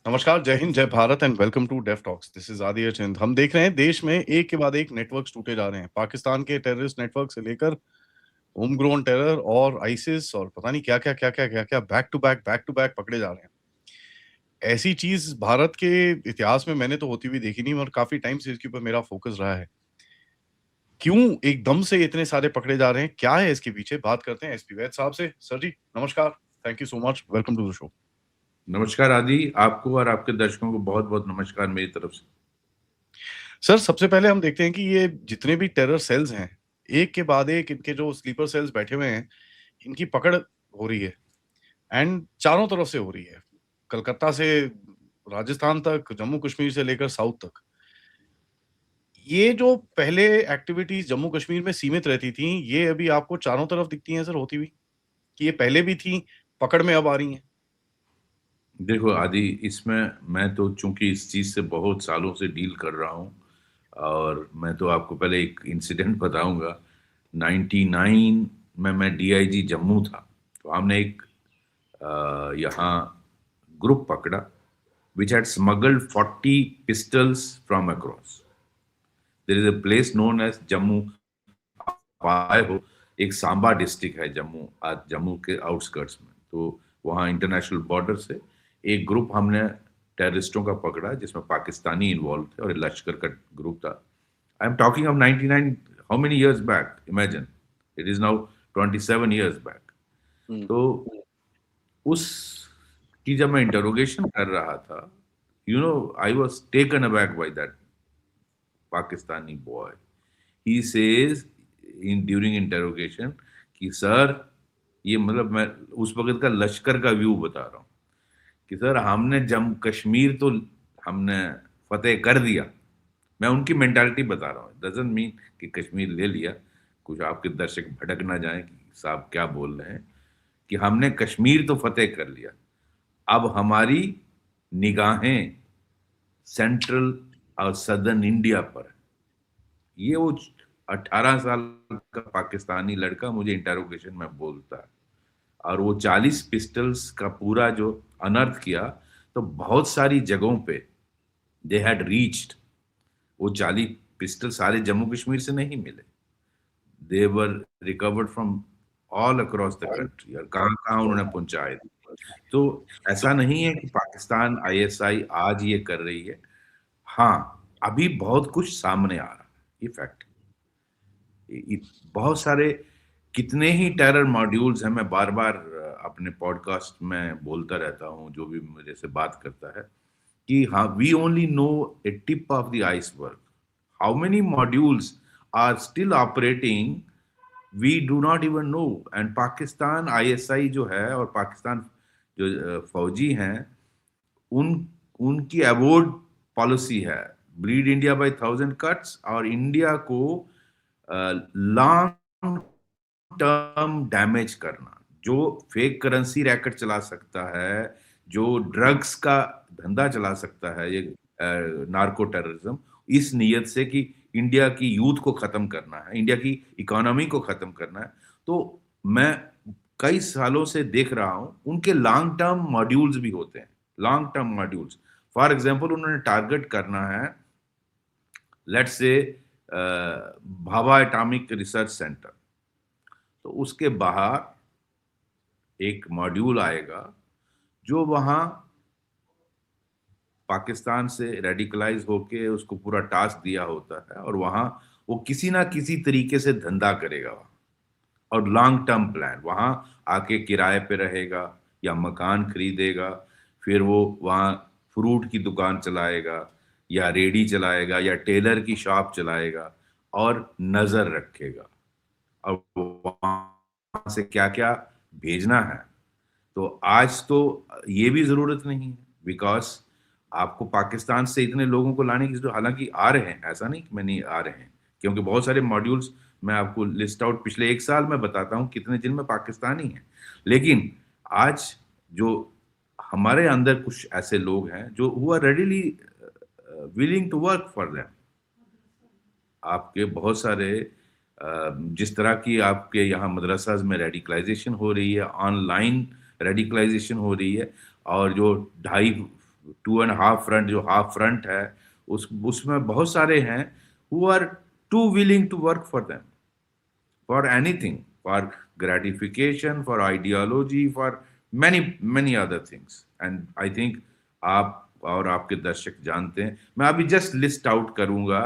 नमस्कार, जय हिंद, जय Bharat and welcome to deaf talks. This is Aditya Chind. हम देख रहे हैं देश में एक के बाद एक नेटवर्क्स टूटे जा रहे हैं। पाकिस्तान के टेररिस्ट नेटवर्क से लेकर होम ग्रोन टेरर और आईसिस और पता नहीं क्या-क्या बैक टू बैक पकड़े जा रहे हैं। ऐसी चीज़ भारत के इतिहास में मैंने तो होती हुई देखी नहीं और काफ़ी टाइम से इसके ऊपर मेरा फ़ोकस रहा है। क्यों एकदम से इतने सारे पकड़े जा रहे हैं? क्या है इसके पीछे? बात करते हैं एसपी वैद साहब से। सर जी, नमस्कार। Thank you so much. Welcome to the show. नमस्कार आदि, आपको और आपके दर्शकों को बहुत-बहुत नमस्कार मेरी तरफ से। सर, सबसे पहले हम देखते हैं कि ये जितने भी टेरर सेल्स हैं, एक के बाद एक इनके जो स्लीपर सेल्स बैठे हुए हैं, इनकी पकड़ हो रही है एंड चारों तरफ से हो रही है। कलकत्ता से राजस्थान तक, जम्मू-कश्मीर से लेकर साउथ तक। ये जो पहले एक्टिविटीज़ जम्मू-कश्मीर में सीमित रहती थीं, ये अभी आपको चारों तरफ दिखती हैं सर होती हुई? कि ये पहले भी थीं, पकड़ में अब आ रही हैं? देखो आदि, इसमें मैं तो चूँकि इस चीज़ से बहुत सालों से डील कर रहा हूँ और मैं तो आपको पहले एक इंसिडेंट बताऊँगा। 99 में मैं डीआईजी जम्मू था, तो हमने एक यहाँ ग्रुप पकड़ा which had smuggled 40 pistols from across. There is a place known as Jammu. आप आए हो, एक सांबा डिस्ट्रिक्ट है जम्मू, जम्मू के आउटस्कर्ट्स में। तो वहाँ इंटरनेशनल बॉर्डर से एक ग्रुप हमने टेररिस्टों का पकड़ा जिसमें पाकिस्तानी इन्वॉल्व थे और ये लश्कर का ग्रुप था। I am talking of 99, how many years back, imagine, it is now 27 years back. हुँ। तो उस की जब मैं इंटरोगेशन कर रहा था, I was taken aback by that Pakistani boy. He says in during interrogation कि सर, ये मतलब मैं उस वक्त का लश्कर का व्यू बता रहा हूँ कि सर हमने जम्मू कश्मीर तो हमने फतेह कर दिया। मैं उनकी मेंटालिटी बता रहा हूँ, डजंट मीन कि कश्मीर ले लिया। कुछ आपके दर्शक भटक ना जाएं कि साहब क्या बोल रहे हैं, कि हमने कश्मीर तो फतेह कर लिया, अब हमारी निगाहें सेंट्रल और सदर्न इंडिया पर है। ये वो 18 साल का पाकिस्तानी लड़का मुझे इंटरोगेशन में बोलता है। और वो 40 पिस्टल्स का पूरा जो अनर्थ किया, तो बहुत सारी जगहों पे दे हैड रीच्ड। वो 40 पिस्टल सारे जम्मू कश्मीर से नहीं मिले, they were recovered from all across the country, और कहाँ कहाँ उन्होंने पहुंचाए। तो ऐसा नहीं है कि पाकिस्तान आईएसआई आज ये कर रही है। हाँ, अभी बहुत कुछ सामने आ रहा है, ये फैक्ट। बहुत सारे कितने ही टेरर मॉड्यूल्स हैं। मैं बार बार अपने पॉडकास्ट में बोलता रहता हूँ, जो भी मुझे से बात करता है, कि हाँ, we only know a tip of the iceberg. How many modules are still operating, we do not even know. And Pakistan ISI जो है और पाकिस्तान जो फौजी हैं, उन उनकी अवॉर्ड पॉलिसी है ब्लीड इंडिया बाय 1000 कट्स, और इंडिया को लॉन्ग टर्म डैमेज करना। जो फेक करेंसी रैकेट चला सकता है, जो ड्रग्स का धंधा चला सकता है, ये नार्को टेररिज्म, इस नीयत से कि इंडिया की यूथ को खत्म करना है, इंडिया की इकोनॉमी को खत्म करना है। तो मैं कई सालों से देख रहा हूं, उनके लॉन्ग टर्म मॉड्यूल्स भी होते हैं। Long term modules, for example, उन्होंने टारगेट करना है, let's say Bhabha atomic research centre, तो उसके बाहर एक मॉड्यूल आएगा जो वहां पाकिस्तान से रेडिकलाइज होके उसको पूरा टास्क दिया होता है, और वहां वो किसी ना किसी तरीके से धंधा करेगा वहां। और लॉन्ग टर्म प्लान, वहां आके किराए पे रहेगा या मकान खरीदेगा, फिर वो वहां फ्रूट की दुकान चलाएगा या रेडी चलाएगा या टेलर की शॉप चलाएगा, और नजर रखेगा और वहां से क्या क्या भेजना है। तो आज तो ये भी जरूरत नहीं है, बिकॉज आपको पाकिस्तान से इतने लोगों को लाने की जरूरत, हालांकि आ रहे हैं, ऐसा नहीं कि मैं नहीं, आ रहे हैं, क्योंकि बहुत सारे मॉड्यूल्स मैं आपको लिस्ट आउट पिछले एक साल में बताता हूँ कितने जिनमें पाकिस्तानी हैं। लेकिन आज जो हमारे अंदर कुछ ऐसे लोग हैं जो who are readily willing to work for them. आपके बहुत सारे जिस तरह की आपके यहाँ मदरसाज में रेडिकलाइजेशन हो रही है, ऑनलाइन रेडिकलाइजेशन हो रही है, और जो 2.5 फ्रंट, जो हाफ फ्रंट है, उसमें बहुत सारे हैं who are too willing to work for them, for anything, for gratification, for ideology, for many other things. And I think आप और आपके दर्शक जानते हैं। मैं अभी जस्ट लिस्ट आउट करूंगा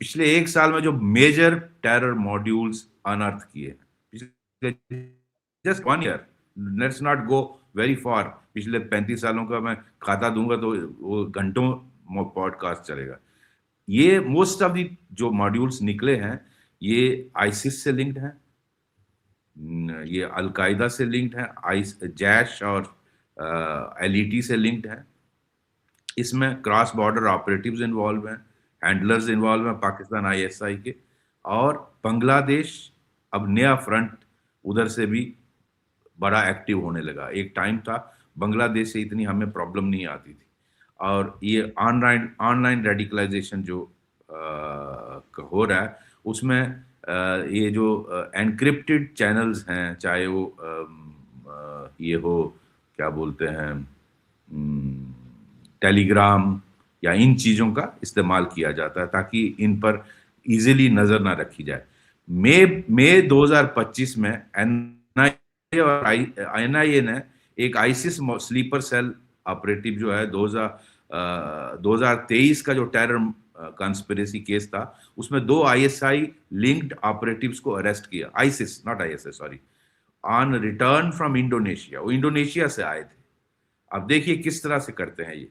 पिछले 1 साल में जो मेजर टेरर मॉड्यूल्स अनर्थ किए हैं, पिछले just 1 year, let's not go very far, पिछले 35 सालों का मैं खाता दूंगा तो वो घंटों पॉडकास्ट चलेगा। ये मोस्ट ऑफ दी जो मॉड्यूल्स निकले हैं, ये आईसिस से लिंक्ड हैं, ये अलकायदा से लिंक्ड है, जैश और एलईटी से लिंक्ड है। इसमें क्रॉस बॉर्डर ऑपरेटिव्स इन्वॉल्व हैं, हैंडलर्स इन्वॉल्व हैं पाकिस्तान आईएसआई के, और बांग्लादेश अब नया फ्रंट उधर से भी बड़ा एक्टिव होने लगा। एक टाइम था बांग्लादेश से इतनी हमें प्रॉब्लम नहीं आती थी। और ये ऑनलाइन रेडिकलाइजेशन जो हो रहा है, उसमें ये जो एनक्रिप्टेड चैनल्स हैं, चाहे वो ये हो क्या बोलते हैं टेलीग्राम, या इन चीज़ों का इस्तेमाल किया जाता है ताकि इन पर इजीली नज़र ना रखी जाए। मई 2025 में एनआईए और एनआईए ने एक आईसिस स्लीपर सेल ऑपरेटिव जो है 2023 का जो टेरर कंस्पिरेसी केस था, उसमें 2 आईएसआई लिंक्ड ऑपरेटिव्स को अरेस्ट किया, ISIS not ISI sorry, on return from Indonesia. वो इंडोनेशिया से आए थे। अब देखिए किस तरह से करते हैं ये।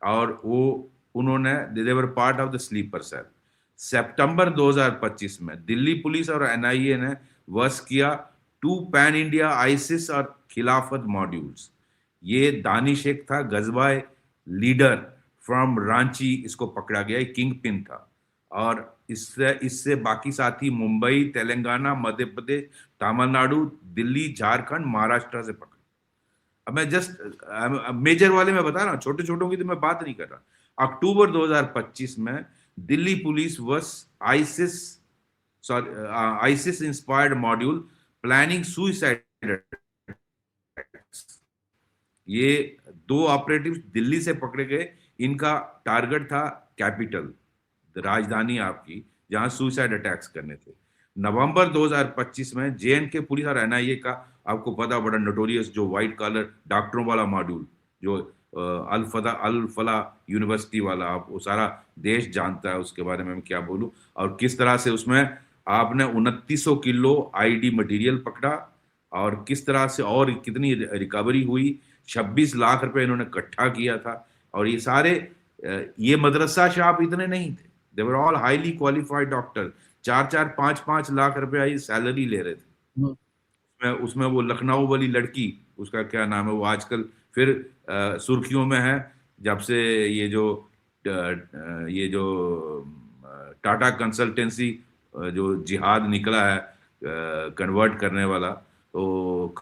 और वो उन्होंने they were part of the sleeper cell. सितंबर 2025 में दिल्ली पुलिस और एनआईए ने वर्स किया 2 पैन इंडिया आईसिस और खिलाफत मॉड्यूल्स। ये दानिश शेख था, गजबाई लीडर फ्रॉम रांची, इसको पकड़ा गया, किंग पिन था। और इससे बाकी साथी मुंबई, तेलंगाना, मध्य प्रदेश, तमिलनाडु, दिल्ली, झारखंड, महाराष्ट्र से पकड़े। अब मैं जस्ट मेजर वाले में बता रहा हूँ, छोटे छोटों की तो मैं बात नहीं कर रहा। अक्टूबर 2025 में Delhi police versus ISIS inspired module planning suicide. ये 2 ऑपरेटिव दिल्ली से पकड़े गए। इनका टारगेट था कैपिटल, राजधानी आपकी, जहां सुसाइड अटैक्स करने थे। नवंबर 2025 में जेएनके पुलिस और एनआईए का, आपको पता, बड़ा नोटोरियस जो व्हाइट कॉलर डॉक्टरों वाला मॉड्यूल, जो अल फला यूनिवर्सिटी वाला, आप वो सारा देश जानता है उसके बारे में मैं क्या बोलूं। और किस तरह से उसमें आपने 2900 किलो आईडी मटेरियल पकड़ा, और किस तरह से और कितनी रिकवरी हुई। 26 लाख रुपए इन्होंने इकट्ठा किया था। और ये सारे ये मदरसा शॉप इतने नहीं थे, they were all highly qualified doctor. 4-4, 5-5 lakh रुपए सैलरी ले रहे थे। उसमें वो लखनऊ वाली लड़की, उसका क्या नाम है, वो आजकल फिर सुर्खियों में है, जब से ये जो टाटा कंसल्टेंसी जो जिहाद निकला है कन्वर्ट करने वाला, तो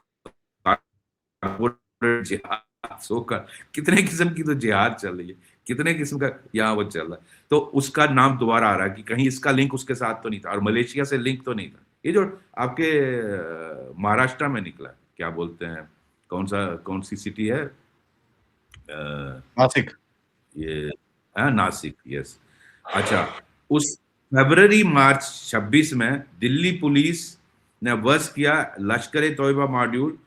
जिहाद सोकर कितने किस्म की तो जिहाद चल रही है, कितने किस्म का यहाँ वो चल रहा है। तो उसका नाम दोबारा आ रहा है कि कहीं इसका लिंक उसके साथ तो नहीं था, और मलेशिया से लिंक तो नहीं था। ये जो आपके महाराष्ट्र में निकला, क्या बोलते हैं, कौन सी सिटी है, नासिक। ये नासिक, यस। अच्छा, उस फरवरी मार्च 26 में दिल्ली पुलिस ने वर्स किया Lashkar e Taiba module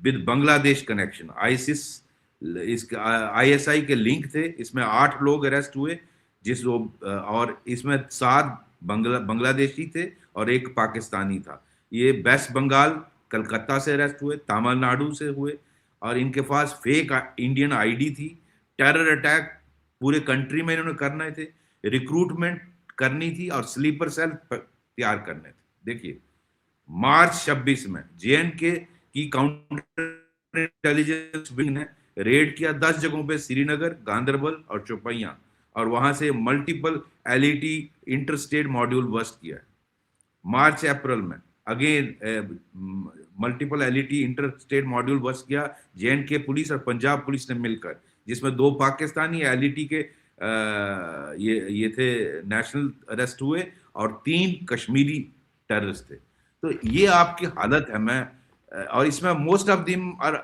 with Bangladesh connection. ISIS, ISI के लिंक थे। इसमें 8 लोग अरेस्ट हुए, और इसमें 7 बांग्लादेशी थे और 1 पाकिस्तानी था। ये वेस्ट बंगाल, कलकत्ता से अरेस्ट हुए, तमिलनाडु से हुए, और इनके पास फेक इंडियन आईडी थी। टेरर अटैक पूरे कंट्री में इन्होंने करने थे, रिक्रूटमेंट करनी थी, और स्लीपर सेल तैयार करने थे। देखिए, मार्च 26 में जेएनके की काउंटर इंटेलिजेंस विंग ने रेड किया 10 जगहों पे, श्रीनगर, गांधरबल और चौपैया, और वहां से multiple LeT interstate module bust किया। मार्च अप्रैल में again multiple LeT interstate module bust किया जेएनके पुलिस और पंजाब पुलिस ने मिलकर, जिसमें 2 पाकिस्तानी एलईटी के ये थे नेशनल अरेस्ट हुए, और 3 कश्मीरी टेररिस्ट थे। तो ये आपकी हालत है। मैं और इसमें मोस्ट ऑफ दिम और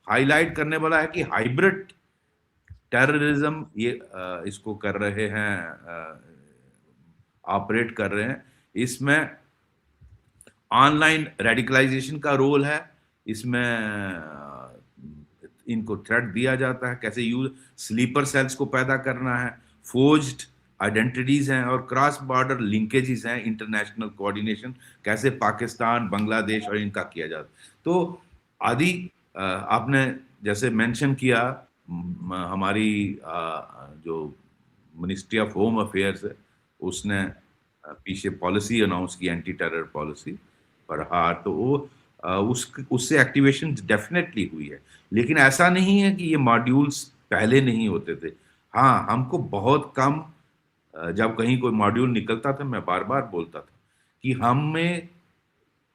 हाईलाइट करने वाला है कि हाइब्रिड टेररिज्म ये इसको कर रहे हैं, ऑपरेट कर रहे हैं। इसमें ऑनलाइन रेडिकलाइजेशन का रोल है, इसमें इनको थ्रेट दिया जाता है, कैसे यूज स्लीपर सेल्स को पैदा करना है, फोर्ज्ड आइडेंटिटीज हैं और क्रॉस बॉर्डर लिंकेजेस हैं, इंटरनेशनल कोऑर्डिनेशन कैसे पाकिस्तान, बांग्लादेश और इनका किया जाता है। तो आदि आपने जैसे मेंशन किया, हमारी जो मिनिस्ट्री ऑफ होम अफेयर्स है उसने पीछे पॉलिसी अनाउंस की, एंटी टेरर पॉलिसी पर। हाँ, तो वो उससे एक्टिवेशन डेफिनेटली हुई है, लेकिन ऐसा नहीं है कि ये मॉड्यूल्स पहले नहीं होते थे। हाँ, हमको बहुत कम, जब कहीं कोई मॉड्यूल निकलता था, मैं बार बार बोलता था कि हमें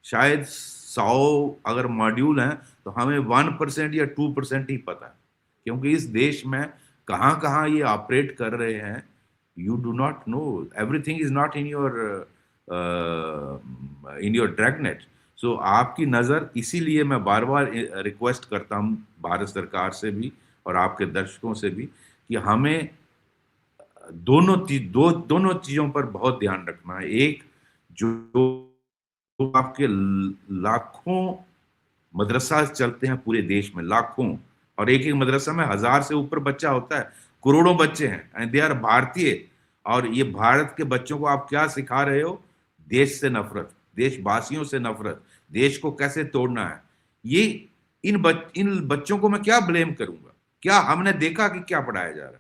शायद 100 अगर मॉड्यूल हैं तो हमें 1% या 2% ही पता है, क्योंकि इस देश में कहाँ कहाँ ये ऑपरेट कर रहे हैं, you do not know. Everything is not in your dragnet. So आपकी नजर, इसीलिए मैं बार बार रिक्वेस्ट करता हूँ भारत सरकार से भी और आपके दर्शकों से भी कि हमें दोनों चीजों पर बहुत ध्यान रखना है। एक, जो आपके लाखों मदरसा चलते हैं पूरे देश में, लाखों, और एक एक मदरसा में 1000 से ऊपर बच्चा होता है, करोड़ों बच्चे हैं, एंड दे आर भारतीय। और ये भारत के बच्चों को आप क्या सिखा रहे हो? देश से नफरत, देशवासियों से नफरत, देश को कैसे तोड़ना है। ये इन बच्चों को मैं क्या ब्लेम करूंगा? क्या हमने देखा कि क्या पढ़ाया जा रहा है?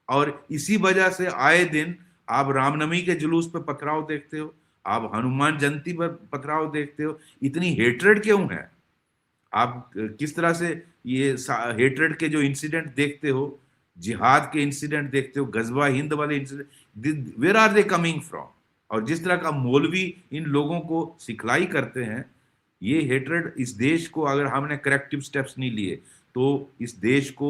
और इसी वजह से आए दिन आप रामनवमी के जुलूस पे पथराव देखते हो, आप हनुमान जयंती पर पथराव देखते हो। इतनी हेट्रेड क्यों है? आप किस तरह से ये हेट्रेड के जो इंसिडेंट देखते हो, जिहाद के इंसिडेंट देखते हो, गजवा हिंद वाले incident, where are they coming from? और जिस तरह का मौलवी इन लोगों को सिखलाई करते हैं, ये हेट्रेड, इस देश को अगर हमने करेक्टिव स्टेप्स नहीं लिए तो इस देश को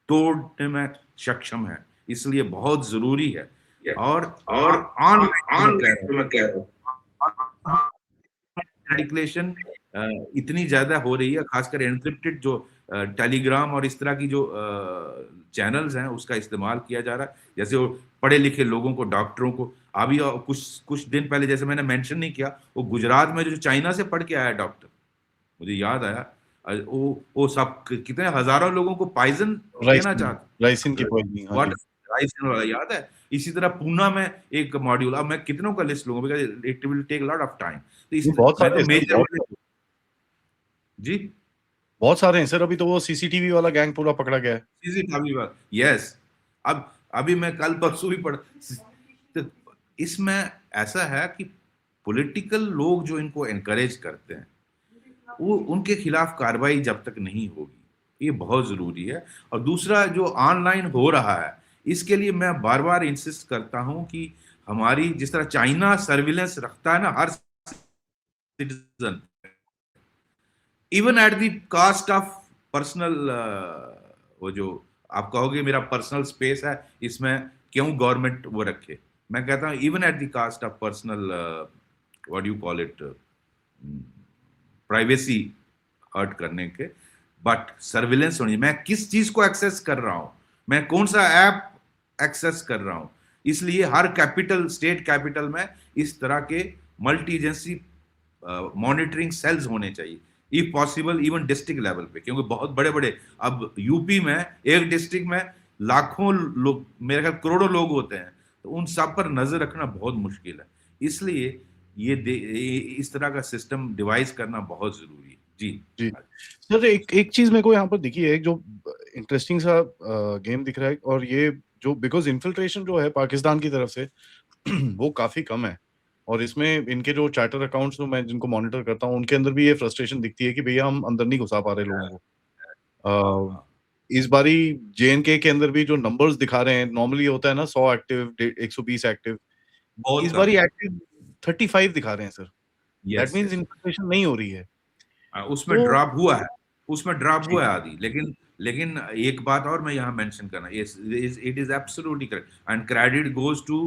तोड़ने में सक्षम है। इसलिए बहुत जरूरी है। और रेडिकुलेशन इतनी ज्यादा हो रही है, खासकर एनक्रिप्टेड जो टेलीग्राम और इस तरह की जो चैनल्स हैं उसका इस्तेमाल किया जा रहा है। जैसे वो पढ़े लिखे लोगों को, डॉक्टरों को, अभी कुछ दिन पहले, जैसे मैंने मेंशन नहीं किया, वो गुजरात में जो चाइना से पढ़ के आया डॉक्टर, मुझे याद आया, वो सब कितने हजारों लोगों को पॉइजन देना चाहते, राइसिन की पॉइजनिंग, राइसिन वाला याद है। इसी तरह पूना में एक मॉड्यूल, अब मैं कितनों का लिस्ट लूंगा, because it will take lot of time. तो बहुत सारे मेजर जी, बहुत सारे हैं सर। अभी तो वो सीसीटीवी वाला गैंग पूरा पकड़ा गया है। सीसीटीवी वाला, यस। अब अभी मैं कल परसों भी पढ़, तो इसमें ऐसा है कि पॉलिटिकल लोग जो इनको एनकरेज करते हैं, वो उनके खिलाफ कार्रवाई जब तक नहीं होगी, ये बहुत जरूरी है। और दूसरा, जो ऑनलाइन हो रहा है, इसके लिए मैं बार बार इंसिस्ट करता हूं कि हमारी, जिस तरह चाइना सर्विलेंस रखता है ना हर citizen, even at the cost of personal, वो जो आप कहोगे मेरा पर्सनल स्पेस है, इसमें क्यों गवर्नमेंट वो रखे? मैं कहता हूं even at the cost of personal, what you call it, privacy hurt करने के, बट सर्विलेंस होनी। मैं किस चीज को एक्सेस कर रहा हूं, मैं कौन सा ऐप एक्सेस कर रहा हूं, इसलिए हर कैपिटल, स्टेट कैपिटल में इस तरह के मल्टी एजेंसी मॉनिटरिंग सेल्स होने चाहिए, if possible even district level पे, क्योंकि बहुत बड़े बड़े, अब यूपी में एक डिस्ट्रिक्ट में लाखों लोग, मेरे ख्याल करोड़ों लोग होते हैं, तो उन सब पर नजर रखना बहुत मुश्किल है। इसलिए ये इस तरह का सिस्टम डिवाइस करना बहुत जरूरी है। जी जी सर, एक चीज मेरे को यहाँ पर दिखी है, एक जो इंटरेस्टिंग सा गेम दिख रहा है, और ये जो बिकॉज इन्फिल्ट्रेशन जो है पाकिस्तान की तरफ से वो काफी कम है, और इसमें इनके जो चार्टर अकाउंट्स जो मैं जिनको मॉनिटर करता हूँ, उनके अंदर भी ये फ्रस्ट्रेशन दिखती है कि भैया हम अंदर नहीं घुसा पा रहे लोगों को। इस बारी जेएनके के अंदर भी जो नंबर्स दिखा रहे हैं, नॉर्मली होता है ना 100 एक्टिव, 120 एक्टिव, इस बारी एक्टिव 35 दिखा रहे हैं सर। दैट मींस इन्फिल्ट्रेशन नहीं हो रही है। उसमें ड्रॉप हुआ है, उसमें ड्रॉप हुआ है आदि, लेकिन एक बात और मैं यहाँ मेंशन करना, it is absolutely correct, and credit goes to,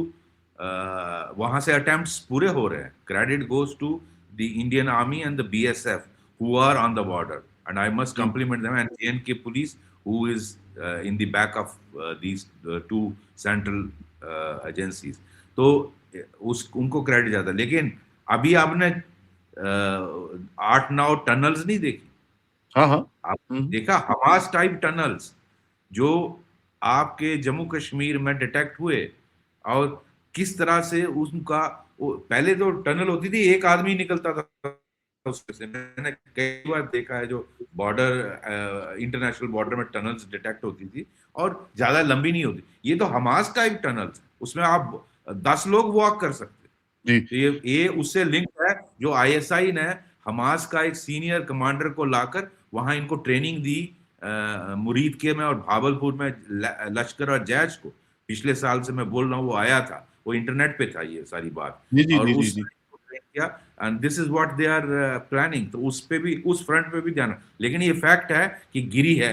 वहां से अटेम्प्ट्स पूरे हो रहे हैं, credit goes to the Indian army and the BSF who are on the border, and I must compliment them, and J and K police who is in the back of these two central agencies. तो उस उनको credit जाता है। लेकिन अभी आपने 8-9 tunnels नहीं देखी? हाँ हाँ। आप देखा हमास टाइप टनल्स जो आपके जम्मू कश्मीर में डिटेक्ट हुए, और किस तरह से उनका पहले तो टनल होती थी, एक आदमी निकलता था उसमें से। मैंने कई बार देखा है जो बॉर्डर इंटरनेशनल बॉर्डर में टनल्स डिटेक्ट होती थी, और ज्यादा लंबी नहीं होती। ये तो हमास टाइप टनल्स, उसमें आप 10 लोग वॉक कर सकते। जी तो ये उससे लिंक है जो आईएसआई ने हमास का एक सीनियर कमांडर को लाकर वहां इनको ट्रेनिंग दी मुरीद के में और भावलपुर में लश्कर और जैश को। पिछले साल से मैं बोल रहा हूँ, वो आया था, वो इंटरनेट पे था ये सारी बात, जी जी और जी जी उस जी। ट्रेन किया, and this is what they are planning. तो उस पे भी, उस फ्रंट पे भी ध्यान। लेकिन ये फैक्ट है कि गिरी है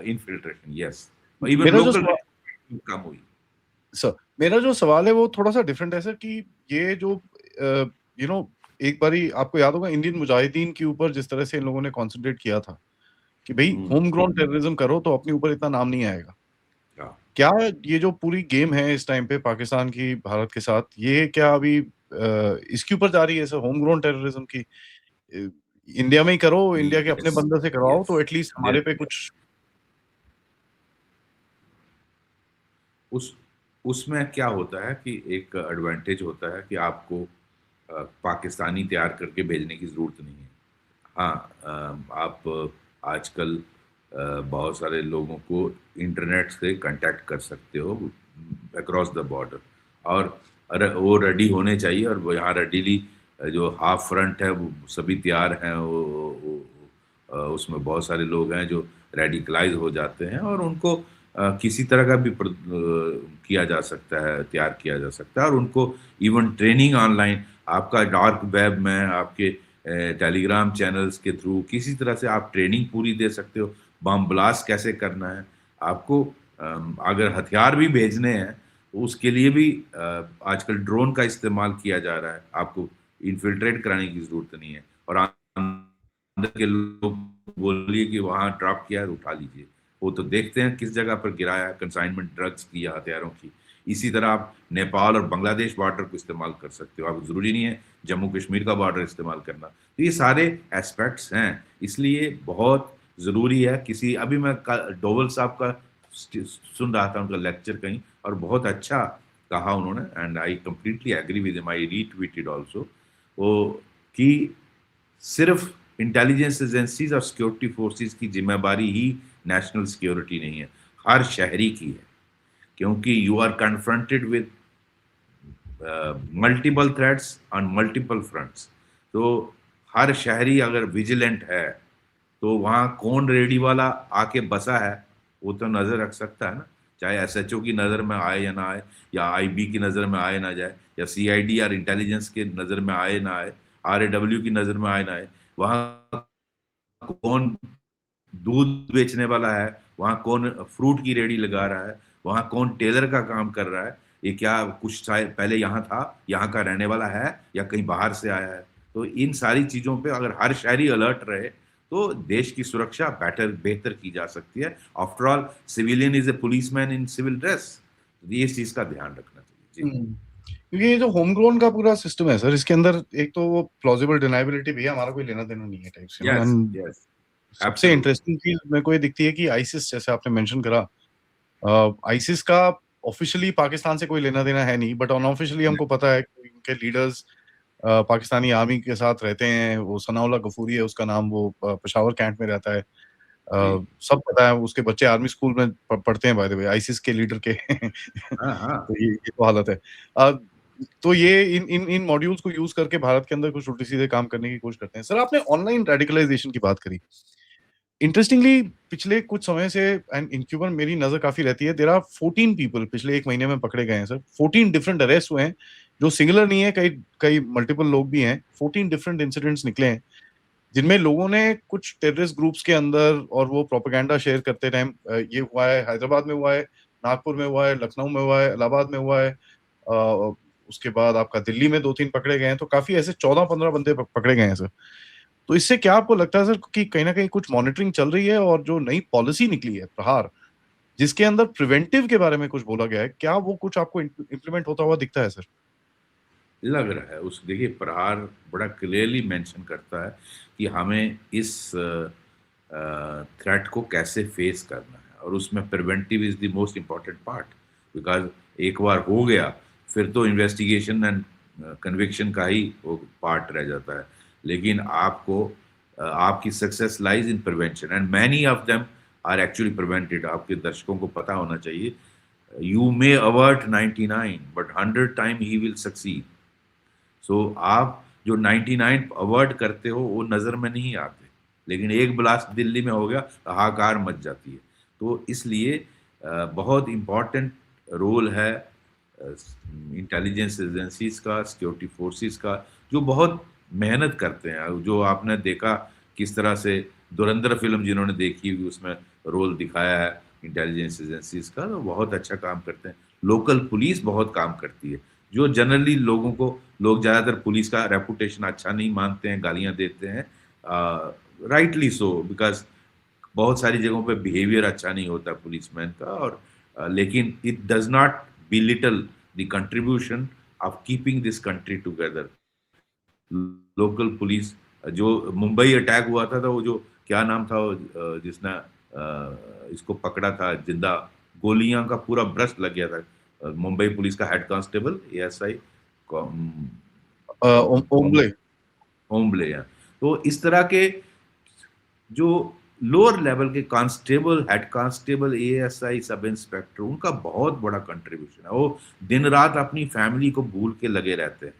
इन्फिल्ट्रेशन, यस, इवन मेरा जो लोकल सवाल कम हुई। सर, मेरा जो सवाल है वो थोड़ा सा डिफरेंट है सर, कि ये जो यू नो एक बारी आपको याद होगा इंडियन मुजाहिदीन के ऊपर जिस तरह से इन लोगों ने कॉन्सेंट्रेट किया था कि भाई होम ग्रोन टेररिज्म करो तो अपने ऊपर इतना नाम नहीं आएगा। हाँ। क्या ये जो पूरी गेम है इस टाइम पे पाकिस्तान की भारत के साथ, ये क्या अभी इसके ऊपर जा रही है सर, होम ग्रोन टेररिज्म की? इंडिया में ही करो, इंडिया के अपने यस, बंदर से करवाओ यस, तो एटलीस्ट हमारे पे कुछ। उस उसमें क्या होता है कि एक एडवांटेज होता है कि आपको पाकिस्तानी तैयार करके भेजने की ज़रूरत नहीं है। हाँ, आप आजकल बहुत सारे लोगों को इंटरनेट से कांटेक्ट कर सकते हो अक्रॉस द बॉर्डर, और वो रेडी होने चाहिए, और वो यहाँ रेडीली जो हाफ फ्रंट है वो सभी तैयार हैं। उसमें बहुत सारे लोग हैं जो रेडिकलाइज हो जाते हैं, और उनको किसी तरह का भी किया जा सकता है, तैयार किया जा सकता है, और उनको इवन ट्रेनिंग ऑनलाइन आपका डार्क वेब में, आपके टेलीग्राम चैनल्स के थ्रू किसी तरह से आप ट्रेनिंग पूरी दे सकते हो। बम ब्लास्ट कैसे करना है आपको, अगर हथियार भी भेजने हैं तो उसके लिए भी आजकल ड्रोन का इस्तेमाल किया जा रहा है। आपको इन्फिल्ट्रेट कराने की जरूरत नहीं है, और अंदर के लोग बोलिए कि वहां ड्रॉप किया है तो उठा लीजिए, वो तो देखते हैं किस जगह पर गिराया, कंसाइनमेंट ड्रग्स की या हथियारों की। इसी तरह आप नेपाल और बांग्लादेश बॉर्डर को इस्तेमाल कर सकते हो, आप जरूरी नहीं है जम्मू कश्मीर का बॉर्डर इस्तेमाल करना। तो ये सारे एस्पेक्ट्स हैं, इसलिए बहुत ज़रूरी है। किसी अभी मैं डोवल साहब का सुन रहा था उनका लेक्चर कहीं, और बहुत अच्छा कहा उन्होंने, and I completely agree with him, I retweeted also, वो कि सिर्फ इंटेलिजेंस एजेंसीज और सिक्योरिटी फोर्सेस की जिम्मेदारी ही नेशनल सिक्योरिटी नहीं है, हर शहरी की है, क्योंकि you are confronted with multiple threats on multiple fronts. तो हर शहरी अगर विजिलेंट है तो वहाँ कौन रेडी वाला आके बसा है वो तो नजर रख सकता है ना, चाहे एसएचओ की नजर में आए या ना आए, या आईबी की नजर में आए ना जाए, या सीआईडी और इंटेलिजेंस के नजर में आए ना आए, आरएडब्ल्यू की नजर में आए ना आए। वहाँ कौन दूध बेचने वाला है, वहाँ कौन फ्रूट की रेडी लगा रहा है, वहाँ कौन टेलर का काम कर रहा है, ये क्या कुछ शायद पहले यहाँ था, यहाँ का रहने वाला है या कहीं बाहर से आया है। तो इन सारी चीजों पे अगर हर शहरी अलर्ट रहे तो देश की सुरक्षा बेहतर की जा सकती है। After all civilian is a policeman in civil dress, ये इस चीज का ध्यान रखना चाहिए जी। क्योंकि ये जो होम ग्रोन का पूरा सिस्टम है सर, इसके अंदर एक तो वो प्लॉजिबल डिनाइबिलिटी भी है, हमारा कोई लेना देना नहीं है टाइप से, यस, एंड यस, सबसे इंटरेस्टिंग चीज मेरे को ये दिखती है कि आईसिस, जैसे आपने मेंशन करा, आईसिस का ऑफिशियली पाकिस्तान से कोई लेना देना है नहीं, बट अनऑफिशियली हमको पता है कि उनके लीडर्स पाकिस्तानी आर्मी के साथ रहते हैं। वो सनाउल्लाह गफूरी है उसका नाम, वो पेशावर कैंट में रहता है। सब पता है, उसके बच्चे आर्मी स्कूल में पढ़ते हैं बाय द वे, आईसिस के लीडर के। हाँ हाँ, तो ये तो हालत है। अ, तो ये इन इन इन मॉड्यूल्स को यूज करके भारत के अंदर कुछ उल्टे सीधे काम करने की कोशिश करते हैं। सर, आपने ऑनलाइन रेडिकलाइजेशन की बात करी। इंटरेस्टिंगली पिछले कुछ समय से, एंड इनके ऊपर मेरी नजर काफी रहती है, देयर आर 14 पीपल पिछले एक महीने में पकड़े गए हैं सर। 14 डिफरेंट अरेस्ट हुए हैं, जो सिंगुलर नहीं है, कई कई मल्टीपल लोग भी हैं। 14 डिफरेंट इंसिडेंट्स निकले हैं जिनमें लोगों ने कुछ टेररिस्ट ग्रुप्स के अंदर, और वो प्रोपेगेंडा शेयर करते टाइम, ये हुआ है हैदराबाद में, हुआ है नागपुर में, हुआ है लखनऊ में, हुआ है इलाहाबाद में, हुआ है उसके बाद आपका दिल्ली में 2-3 पकड़े गए हैं। तो काफी ऐसे 14-15 बंदे पकड़े गए हैं सर। तो इससे क्या आपको लगता है सर कि कहीं ना कहीं कुछ मॉनिटरिंग चल रही है, और जो नई पॉलिसी निकली है प्रहार, जिसके अंदर प्रिवेंटिव के बारे में कुछ बोला गया है, क्या वो कुछ आपको इम्प्लीमेंट होता हुआ दिखता है सर? लग रहा है उस, देखिए प्रहार बड़ा क्लियरली मेंशन करता है कि हमें इस थ्रेट को कैसे फेस करना है, और उसमें preventive is the most important part, because एक बार हो गया फिर तो इन्वेस्टिगेशन एंड कन्विक्शन का ही वो पार्ट रह जाता है। लेकिन आपको आपकी success lies in prevention and many of them are actually prevented. आपके दर्शकों को पता होना चाहिए, you may avert 99 but 100 time he will succeed. So आप जो 99 अवॉइड करते हो वो नज़र में नहीं आते, लेकिन एक ब्लास्ट दिल्ली में हो गया तो हाहाकार मच जाती है। तो इसलिए बहुत इम्पॉर्टेंट रोल है इंटेलिजेंस एजेंसीज का, सिक्योरिटी फोर्सेस का, जो बहुत मेहनत करते हैं। जो आपने देखा किस तरह से धुरंधर फिल्म जिन्होंने देखी हुई उसमें रोल दिखाया है इंटेलिजेंस एजेंसीज का, तो बहुत अच्छा काम करते हैं। लोकल पुलिस बहुत काम करती है, जो जनरली लोगों को, लोग ज़्यादातर पुलिस का रेपुटेशन अच्छा नहीं मानते हैं, गालियां देते हैं, राइटली सो, बिकॉज बहुत सारी जगहों पे बिहेवियर अच्छा नहीं होता पुलिसमैन का। और लेकिन it does not belittle the contribution of keeping this country together. Local police, जो मुंबई अटैक हुआ था, तो वो जो क्या नाम था वो, जिसने इसको पकड़ा था जिंदा, गोलियां का पूरा ब्रश लग गया था, मुंबई पुलिस का head constable ASI Omble. Omble हैं। तो इस तरह के जो लोअर लेवल के constable, head constable, ASI, sub inspector, उनका बहुत बड़ा कंट्रीब्यूशन है। वो दिन रात अपनी फैमिली को भूल के लगे रहते हैं।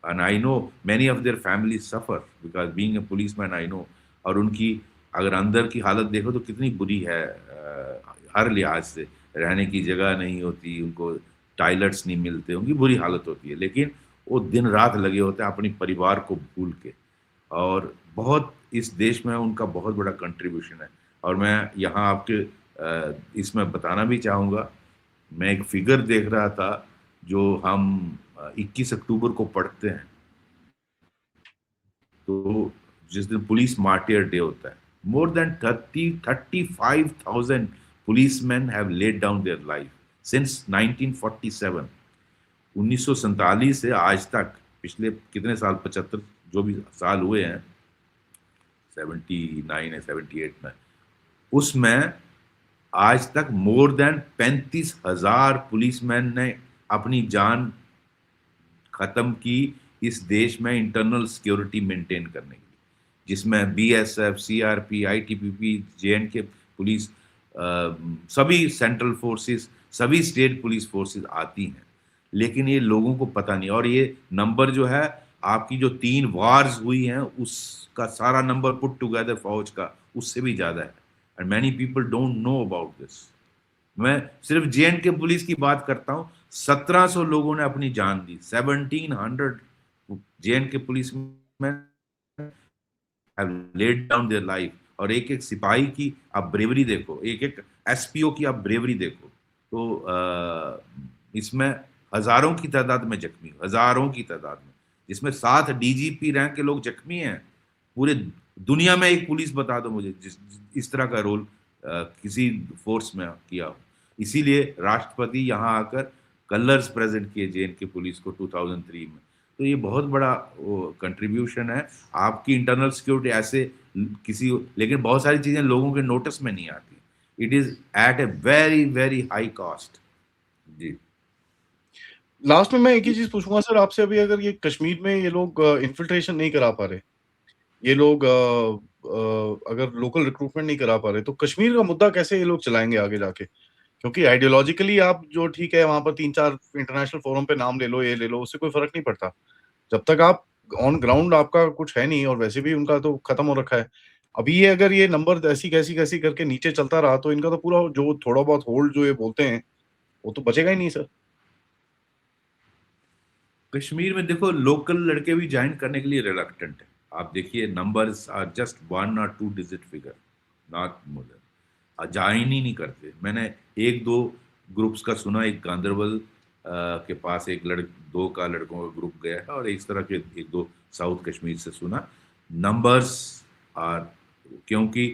And I know many of their family suffer because being a policeman, I know. और उनकी अगर अंदर की हालत देखो तो कितनी बुरी है, हर लिहाज से। रहने की जगह नहीं होती उनको, टॉयलेट्स नहीं मिलते, उनकी बुरी हालत होती है, लेकिन वो दिन रात लगे होते हैं अपनी परिवार को भूल के। और बहुत इस देश में उनका बहुत बड़ा कंट्रीब्यूशन है। और मैं यहाँ आपके इसमें बताना भी चाहूँगा, मैं एक फिगर देख रहा था जो हम 21 अक्टूबर को पढ़ते हैं, तो जिस दिन पुलिस मार्टियर डे होता है, more than 35,000 policeman have laid down their life since 1947। 1947 से आज तक, पिछले कितने साल, 75 जो भी साल हुए हैं, 79 है, 78 में, उसमें आज तक मोर देन 35,000 पुलिसमैन ने अपनी जान खत्म की इस देश में इंटरनल सिक्योरिटी मेंटेन करने के लिए, जिसमें BSF, CRP, ITBP, JNK police, सभी सेंट्रल फोर्सेस, सभी स्टेट पुलिस फोर्सेस आती हैं। लेकिन ये लोगों को पता नहीं, और ये नंबर जो है, आपकी जो 3 वार्स हुई हैं उसका सारा नंबर पुट टुगेदर फौज का, उससे भी ज्यादा है। And many people don't know about this. मैं सिर्फ जेएनके पुलिस की बात करता हूं, 1700 लोगों ने अपनी जान दी, 1700 जेएनके पुलिस में have laid down their life। और एक एक सिपाही की आप ब्रेवरी देखो, एक एक एसपीओ की आप ब्रेवरी देखो, तो इसमें हजारों की तादाद में जख्मी, हजारों की तादाद में, जिसमें 7 डीजीपी रैंक के लोग जख्मी हैं। पूरे दुनिया में एक पुलिस बता दो मुझे जिस इस तरह का रोल किसी फोर्स में किया हो। इसीलिए राष्ट्रपति यहाँ आकर कलर्स प्रेजेंट किए जेएनके पुलिस को 2003 में। तो ये बहुत बड़ा कंट्रीब्यूशन है आपकी इंटरनल सिक्योरिटी ऐसे किसी, लेकिन बहुत सारी चीजें लोगों के नोटिस में नहीं आती। It is at a very very high cost. जी, लास्ट में मैं एक ही चीज पूछूंगा सर आपसे, अभी अगर ये कश्मीर में ये लोग इन्फिल्ट्रेशन नहीं करा पा रहे, ये लोग अगर लोकल रिक्रूटमेंट नहीं करा पा रहे, तो कश्मीर का मुद्दा कैसे ये लोग चलाएंगे आगे जाके? क्योंकि आइडियोलॉजिकली आप जो ठीक है वहां पर 3-4 इंटरनेशनल फोरम पे नाम ले लो, ये ले लो, उससे कोई फर्क नहीं पड़ता जब तक आप ऑन ग्राउंड आपका कुछ है नहीं, और वैसे भी उनका तो खत्म हो रखा है। अभी ये अगर ये नंबर ऐसी कैसी कैसी करके नीचे चलता रहा तो इनका तो पूरा जो थोड़ा बहुत होल्ड जो ये बोलते हैं वो तो बचेगा ही नहीं सर। कश्मीर में देखो लोकल लड़के भी ज्वाइन करने के लिए रिलक्टेंट है। आप देखिए numbers are just 1 or 2 digit figure, not more than. Join ही नहीं करते। मैंने 1-2 ग्रुप्स का सुना, एक गांधरबल के पास एक 2 का लड़कों का ग्रुप गया है, और इस तरह के 1-2 साउथ कश्मीर से सुना। नंबर्स आर, क्योंकि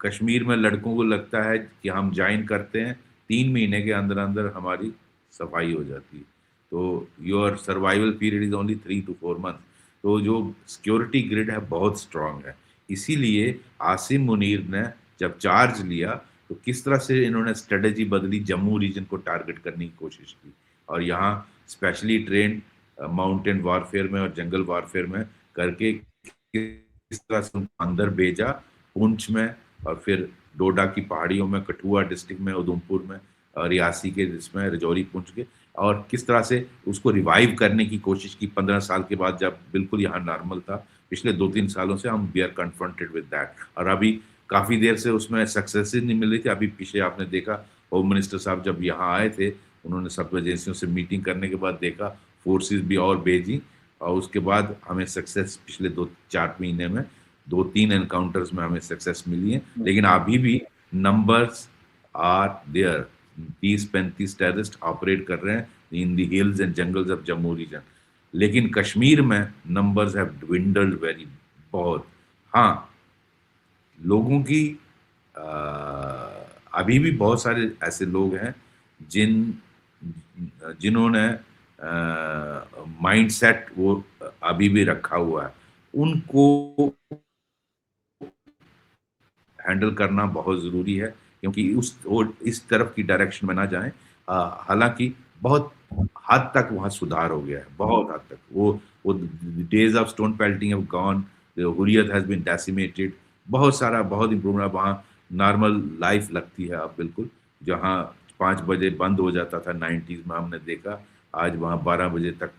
कश्मीर में लड़कों को लगता है कि हम ज्वाइन करते हैं, 3 महीने के अंदर अंदर हमारी सफाई हो जाती है। तो your survival period is only 3 to 4 month. तो जो सिक्योरिटी ग्रिड है बहुत स्ट्रांग है। इसीलिए आसिम मुनीर ने जब चार्ज लिया तो किस तरह से इन्होंने स्ट्रेटेजी बदली, जम्मू रीजन को टारगेट करने की कोशिश की और यहाँ स्पेशली ट्रेन माउंटेन वारफेयर में और जंगल वारफेयर में करके किस तरह से उनको अंदर भेजा, पुंछ में और फिर डोडा की पहाड़ियों में, कठुआ डिस्ट्रिक्ट में, उधमपुर में, रियासी के जिसमें रजौरी पुंछ के, और किस तरह से उसको रिवाइव करने की कोशिश की 15 साल के बाद जब बिल्कुल यहाँ नॉर्मल था। पिछले 2-3 सालों से हम we are confronted with that और अभी काफ़ी देर से उसमें सक्सेस नहीं मिल रही थी। अभी पीछे आपने देखा होम मिनिस्टर साहब जब यहाँ आए थे, उन्होंने सब एजेंसियों से मीटिंग करने के बाद देखा फोर्सेस भी और भेजी और उसके बाद हमें सक्सेस पिछले 2-4 महीने में 2-3 एनकाउंटर्स में हमें सक्सेस मिली है। लेकिन अभी भी numbers are there, 30-35 terrorist operate कर रहे हैं in the hills and jungles of Jammu region. लेकिन कश्मीर में नंबर्स हैव dwindled वेरी बहुत। हाँ, लोगों की अभी भी बहुत सारे ऐसे लोग हैं जिन्होंने माइंडसेट वो अभी भी रखा हुआ है, उनको हैंडल करना बहुत ज़रूरी है क्योंकि इस तरफ की डायरेक्शन में ना जाएं। हालांकि बहुत हद तक वहाँ सुधार हो गया है, बहुत हद तक। वो days of stone pelting have gone, Hurriyat has been decimated, बहुत इम्प्रूवमेंट। वहाँ नॉर्मल लाइफ लगती है अब बिल्कुल। जहाँ 5 बजे बंद हो जाता था 90s में, हमने देखा आज वहाँ 12 बजे तक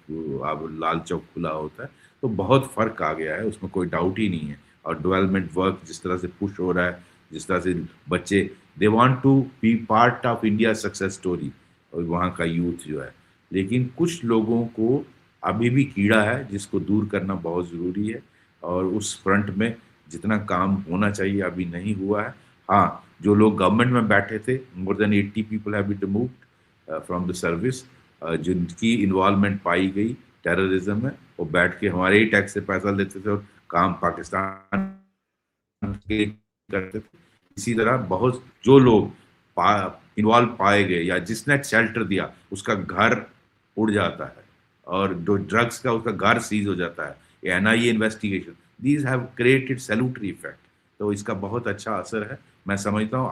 अब लाल चौक खुला होता है। तो बहुत फ़र्क आ गया है, उसमें कोई डाउट ही नहीं है। और डेवलपमेंट वर्क जिस तरह से पुश हो रहा है, जिस तरह से बच्चे they want to be part of India success story, और वहाँ का यूथ जो है। लेकिन कुछ लोगों को अभी भी कीड़ा है जिसको दूर करना बहुत ज़रूरी है और उस फ्रंट में जितना काम होना चाहिए अभी नहीं हुआ है। हाँ, जो लोग गवर्नमेंट में बैठे थे, more than 80 people have been removed from the service, जिनकी इन्वॉल्वमेंट पाई गई टेररिज्म में, वो बैठ के हमारे ही टैक्स से पैसा लेते थे और काम पाकिस्तान के करते थे। इसी तरह बहुत जो लोग इन्वॉल्व पाए गए या जिसने शेल्टर दिया उसका घर उड़ जाता है और जो ड्रग्स का उसका घर सीज हो जाता है, NIA investigation, these have created salutary effect. तो इसका बहुत अच्छा असर है। मैं समझता हूँ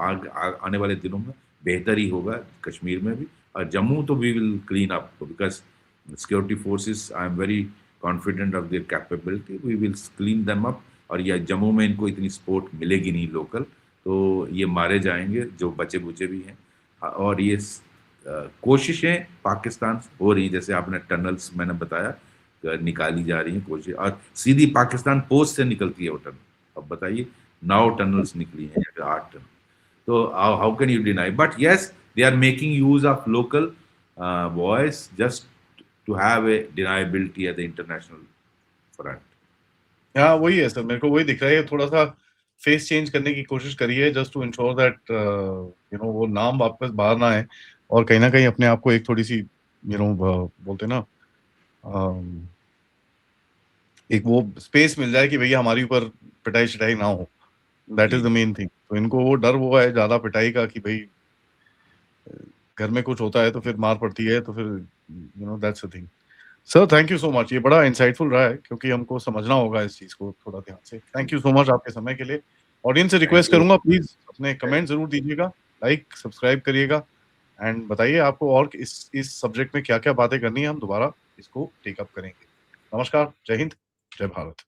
आने वाले दिनों में बेहतर ही होगा कश्मीर में भी। और जम्मू तो we will clean up because security forces, I am very confident of their capability, we will clean them up. और यह जम्मू में इनको इतनी सपोर्ट मिलेगी नहीं लोकल, तो ये मारे जाएंगे जो बचे बुचे भी हैं। और ये कोशिशें पाकिस्तान से हो रही, जैसे आपने टनल्स मैंने बताया निकाली जा रही हैं कोशिश, और सीधी पाकिस्तान पोस्ट से निकलती है वो टनल। अब बताइए 9 टनल्स निकली हैं या फिर 8 टनल, तो how can you deny? But yes, they are making use of local voice just to have a deniability at the international front. हाँ वही है सर, मेरे को वही दिख रहा है। थोड़ा सा फेस चेंज करने की कोशिश करी है जस्ट टू इंश्योर दैट वो नाम वापस बाहर ना आए और कहीं ना कहीं अपने आप को एक थोड़ी सी बोलते ना एक वो स्पेस मिल जाए कि भैया हमारे ऊपर पिटाई शिटाई ना हो। That is the main thing. तो इनको वो डर वो है ज्यादा पिटाई का कि भाई घर में कुछ होता है तो फिर मार पड़ती है, तो फिर that's the thing. Sir thank you so much, ये बड़ा इंसाइटफुल रहा है क्योंकि हमको समझना होगा इस चीज को थोड़ा ध्यान से। थैंक यू सो मच आपके समय के लिए। ऑडियंस से रिक्वेस्ट करूंगा प्लीज अपने कमेंट जरूर दीजिएगा, लाइक सब्सक्राइब करिएगा एंड बताइए आपको और इस सब्जेक्ट में क्या क्या बातें करनी है, हम दोबारा इसको टेकअप करेंगे। नमस्कार, जय हिंद, जय भारत।